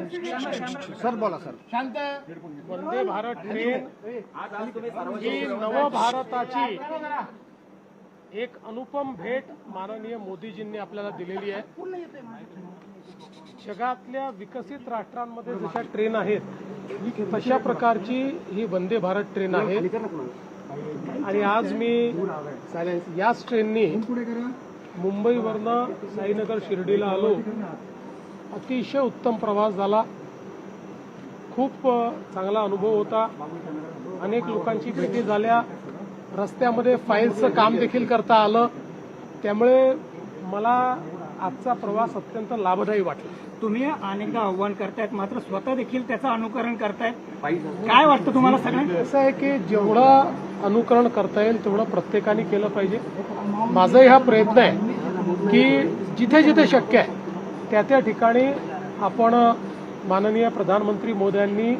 Sir बोला sir. शांत. Vande Bharat train ही नवभारताची एक अनुपम भेट माननीय मोदीजींनी आपल्याला दिलेली आहे. जगातल्या विकसित राष्ट्रांमध्ये जशा ट्रेन आहेत तशा प्रकारची ही वंदे भारत ट्रेन आहे. आणि आज मी याच ट्रेननी मुंबईवरनं साईनगर शिर्डीला आलो. अतिशय उत्तम प्रवास झाला. खूप चांगला अनुभव होता. अनेक लोकांची भेटी झाल्या. रस्त्यामध्ये फाईल्सचं काम देखील करता आलं. त्यामुळे मला आजचा प्रवास अत्यंत लाभदायी वाटला. तुम्ही अनेकदा आव्हान करतायत मात्र स्वतः देखील त्याचं अनुकरण करतायत. काय वाटतं तुम्हाला सगळ्यांना? असं आहे की जेवढं अनुकरण करता येईल तेवढं प्रत्येकाने केलं पाहिजे. माझाही हा प्रयत्न आहे की जिथे जिथे शक्य आहे त्या त्या ठिकाणी आपण माननीय प्रधानमंत्री मोदयांनी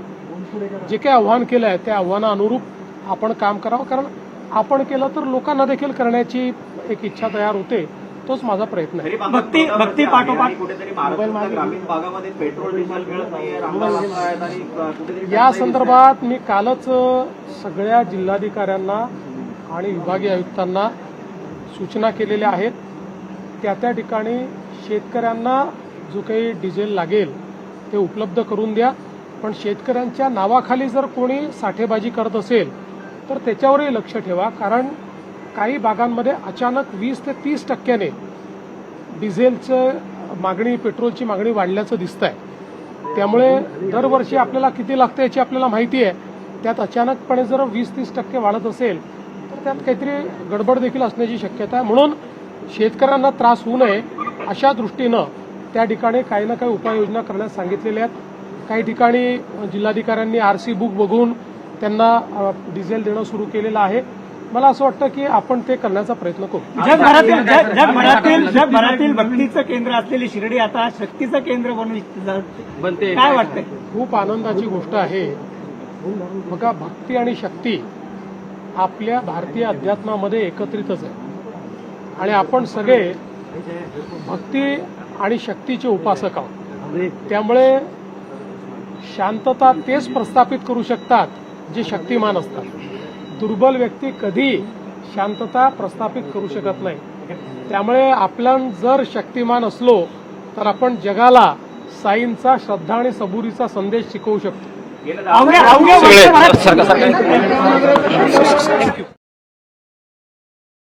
जे काही आव्हान केलं आहे त्या आव्हानानुरूप आपण काम करावं. कारण आपण केलं तर लोकांना देखील करण्याची एक इच्छा तयार होते. तोच माझा प्रयत्न आहे. भक्ती पाठोपाठ कुठेतरी ग्रामीण भागामध्ये पेट्रोल डिझेल मिळत नाहीये, रांगा लागत आहेत आणि कुठेतरी या संदर्भात मी कालच सगळ्या जिल्हाधिकाऱ्यांना आणि विभागीय आयुक्तांना सूचना केलेल्या आहेत. त्या त्या ठिकाणी शेतकऱ्यांना जो काही डिझेल लागेल ते उपलब्ध करून द्या. पण शेतकऱ्यांच्या नावाखाली जर कोणी साठेबाजी करत असेल तर त्याच्यावरही लक्ष ठेवा. कारण काही भागांमध्ये अचानक 20 ते 30% डिझेलचं मागणी, पेट्रोलची मागणी वाढल्याचं दिसत आहे. त्यामुळे दरवर्षी आपल्याला किती लागतं याची आपल्याला माहिती आहे. त्यात अचानकपणे जर 20-30% वाढत असेल तर त्यात काहीतरी गडबड देखील असण्याची शक्यता आहे. म्हणून शेतकऱ्यांना त्रास होऊ नये अशा दृष्टीनं त्या ठिकाणी काही ना काही उपाययोजना करण्यास सांगितलेल्या आहेत. काही ठिकाणी जिल्हाधिकाऱ्यांनी आरसी बुक बघून त्यांना डिझेल देणं सुरू केलेलं आहे. मला असं वाटतं की आपण ते करण्याचा प्रयत्न करू. जगभरातील भक्तीचं केंद्र असलेली शिर्डी आता शक्तीचं केंद्र बनते. काय वाटतंय? खूप आनंदाची गोष्ट आहे. बघा, भक्ती आणि शक्ती आपल्या भारतीय अध्यात्मामध्ये एकत्रितच आहे. आणि आपण सगळे भक्ती आणि शक्तीचे उपासक आहोत. त्यामुळे शांतता तेच प्रस्थापित करू शकतात जे शक्तिमान असतात. दुर्बल व्यक्ती कधी शांतता प्रस्थापित करू शकत नाही. त्यामुळे आपण जर शक्तिमान असलो तर आपण जगाला साईंचा श्रद्धा आणि सबुरीचा संदेश शिकवू शकतो.